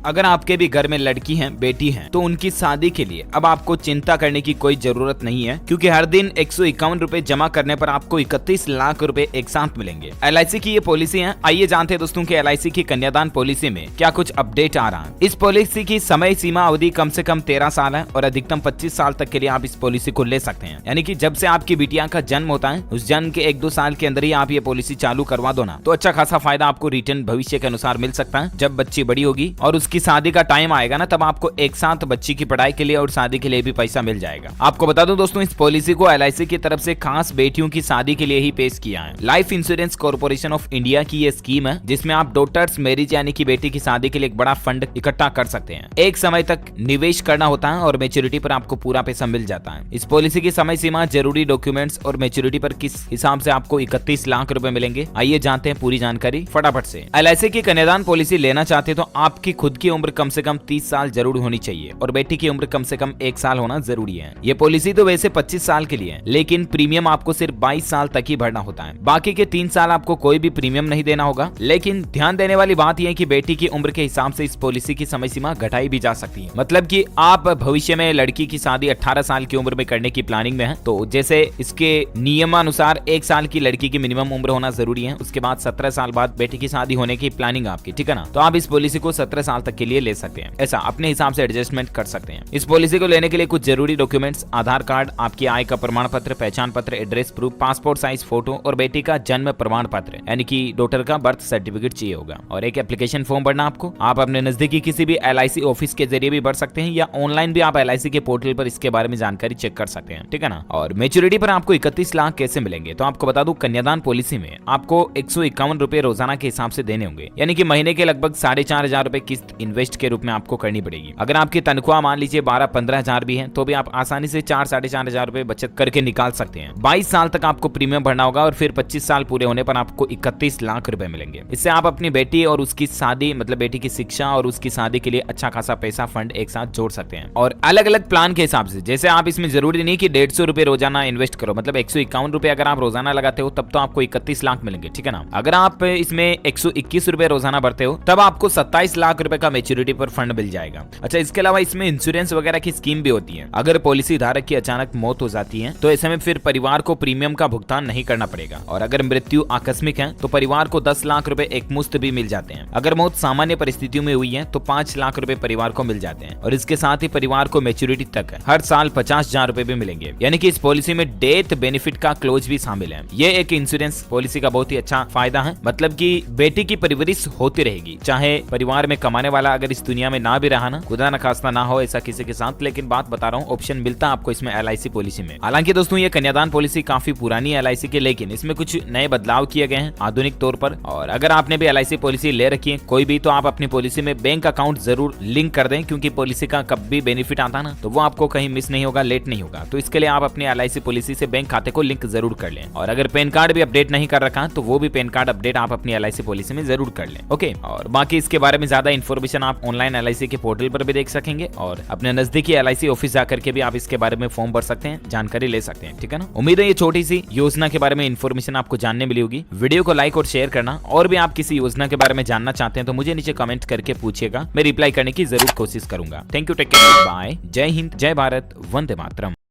अगर आपके भी घर में लड़की है, बेटी है, तो उनकी शादी के लिए अब आपको चिंता करने की कोई जरूरत नहीं है, क्योंकि हर दिन 151 रुपए जमा करने पर आपको 31 लाख रुपए एक साथ मिलेंगे। LIC की ये पॉलिसी है। आइए जानते हैं दोस्तों कि LIC की कन्यादान पॉलिसी में क्या कुछ अपडेट आ रहा है। इस पॉलिसी की समय सीमा अवधि कम से कम 13 साल है और अधिकतम 25 साल तक के लिए आप इस पॉलिसी को ले सकते हैं। यानी कि जब से आपकी बिटिया का जन्म होता है, उस जन्म के 1-2 साल के अंदर ही आप ये पॉलिसी चालू करवा दो ना, तो अच्छा खासा फायदा आपको रिटर्न भविष्य के अनुसार मिल सकता है। जब बच्ची बड़ी होगी और उसकी शादी का टाइम आएगा ना, तब आपको एक साथ बच्ची की पढ़ाई के लिए और शादी के लिए भी पैसा मिल जाएगा। आपको बता दूं दोस्तों, इस पॉलिसी को LIC की तरफ से खास बेटियों की शादी के लिए ही पेश किया है। Life insurance corporation of India की ये स्कीम है, जिसमें आप डॉटर्स मैरिज यानी कि बेटी की शादी के लिए एक बड़ा फंड इकट्ठा कर सकते हैं। एक समय तक निवेश करना होता है और मैच्योरिटी पर आपको पूरा पैसा मिल जाता है। इस पॉलिसी की समय सीमा, जरूरी डॉक्यूमेंट्स और मैच्योरिटी पर किस हिसाब से आपको 31 लाख रुपए मिलेंगे, आइए जानते हैं पूरी जानकारी फटाफट से। LIC की कन्यादान पॉलिसी लेना चाहते हैं तो आपकी खुद की उम्र कम से कम 30 साल जरूर होनी चाहिए और बेटी की उम्र कम से कम 1 साल होना जरूरी है। ये पॉलिसी तो वैसे 25 साल के लिए है, लेकिन प्रीमियम आपको सिर्फ 22 साल तक ही भरना होता है। बाकी के 3 साल आपको कोई भी प्रीमियम नहीं देना होगा। लेकिन ध्यान देने वाली बात यह है कि बेटी की उम्र के हिसाब से इस पॉलिसी की समय सीमा घटाई भी जा सकती है। मतलब कि आप भविष्य में लड़की की शादी 18 साल की उम्र में करने की प्लानिंग में है, तो जैसे इसके नियमानुसार 1 साल की लड़की की मिनिमम उम्र होना जरूरी है, उसके बाद 17 साल बाद बेटी की शादी होने की प्लानिंग आपकी, ठीक है ना, तो आप इस पॉलिसी को 17 साल तक के लिए ले सकते हैं। ऐसा अपने हिसाब से एडजस्टमेंट कर सकते हैं। इस पॉलिसी को लेने के लिए कुछ जरूरी डॉक्यूमेंट्स, आधार कार्ड, आपकी आय का प्रमाण पत्र, पहचान पत्र, address proof, passport size photo और बेटी का जन्म प्रमाण पत्र यानी कि डॉटर का बर्थ सर्टिफिकेट चाहिए होगा, और एक एप्लीकेशन फॉर्म भरना आपको। आप अपने नजदीकी किसी भी LIC ऑफिस के जरिए भी भर सकते हैं या ऑनलाइन भी आप LIC के पोर्टल पर इसके बारे में जानकारी चेक कर सकते हैं, ठीक है ना। और मैच्योरिटी पर आपको 31 लाख कैसे मिलेंगे, तो आपको बता दूं, कन्यादान पॉलिसी में आपको 151 रुपए रोजाना के हिसाब से देने होंगे, यानी कि महीने के लगभग 4,500 रुपए किस्त इन्वेस्ट के रूप में आपको करनी पड़ेगी। अगर आपकी तनख्वाह मान लीजिए 12-15 हजार भी है, तो भी आप आसानी से 4-4.5 हजार रुपए बचत करके निकाल सकते हैं। 22 साल तक आपको प्रीमियम भरना होगा और फिर 25 साल पूरे होने पर आपको 31 लाख रुपए मिलेंगे। इससे आप अपनी बेटी और उसकी शादी, मतलब बेटी की शिक्षा और उसकी शादी के लिए अच्छा खासा पैसा फंड एक साथ जोड़ सकते हैं। और अलग अलग प्लान के हिसाब से, जैसे आप इसमें जरूरी नहीं कि 150 रुपए रोजाना इन्वेस्ट करो, मतलब 151 रुपए अगर आप रोजाना लगाते हो तब तो आपको 31 लाख मिलेंगे, ठीक है ना। अगर आप इसमें 121 रुपए रोजाना भरते हो तब आपको 27 लाख रुपए का मैच्योरिटी पर फंड मिल जाएगा। अच्छा, इसके अलावा इसमें इंश्योरेंस वगैरह की स्कीम भी होती है। अगर पॉलिसी धारक की अचानक मौत हो जाती है तो ऐसे में फिर परिवार को प्रीमियम का भुगतान नहीं करना पड़ेगा, और अगर मृत्यु आकस्मिक है तो परिवार को 10 लाख रुपए एक मुश्त भी मिल जाते हैं। अगर मौत सामान्य परिस्थितियों में हुई है तो 5 लाख रुपए परिवार को मिल जाते हैं, और इसके साथ ही परिवार को मैच्योरिटी तक हर साल 50,000 रुपए भी मिलेंगे। यानी कि इस पॉलिसी में डेथ बेनिफिट का क्लोज भी शामिल है। ये एक इंश्योरेंस पॉलिसी का बहुत ही अच्छा फायदा है, मतलब कि बेटी की परवरिश होती रहेगी, चाहे परिवार में कमाने वाला अगर इस दुनिया में ना भी रहा ना, खुदा न खास्ता ना हो ऐसा किसी के साथ, लेकिन बात बता रहा हूँ, ऑप्शन मिलता है आपको इसमें LIC पॉलिसी में। हालांकि दोस्तों ये कन्यादान पॉलिसी काफी पुरानी है LIC की, लेकिन इसमें कुछ नए बदलाव किए गए हैं आधुनिक तौर पर। और अगर आपने भी LIC पॉलिसी ले रखी है कोई भी, तो आप अपनी पॉलिसी में बैंक अकाउंट जरूर लिंक कर दें, क्योंकि पॉलिसी का कब भी बेनिफिट आता है ना, तो वो आपको कहीं मिस नहीं होगा, लेट नहीं होगा। तो इसके लिए आप अपनी LIC पॉलिसी से बैंक खाते को लिंक जरूर कर लें। और अगर पैन कार्ड भी अपडेट नहीं कर रखा तो वो भी पैन कार्ड अपडेट आप अपनी LIC पॉलिसी में जरूर कर लें, ओके। और बाकी इसके बारे में ज्यादा इन्फॉर्मेशन आप ऑनलाइन LIC के पोर्टल पर भी देख सकेंगे, और अपने नजदीकी LIC ऑफिस जाकर के भी आप इसके बारे में फॉर्म भर सकते हैं, जानकारी ले सकते हैं, ठीक है ना। उम्मीद है ये छोटी सी योजना के बारे में इन्फॉर्मेशन आपको जानने मिली होगी। वीडियो को लाइक और शेयर करना, और भी आप किसी योजना के बारे में जानना चाहते हैं तो मुझे नीचे कमेंट करके पूछिएगा, मैं रिप्लाई करने की जरूर कोशिश करूंगा। Thank you, take care, bye, जय हिंद, जय भारत, वंदे मातरम।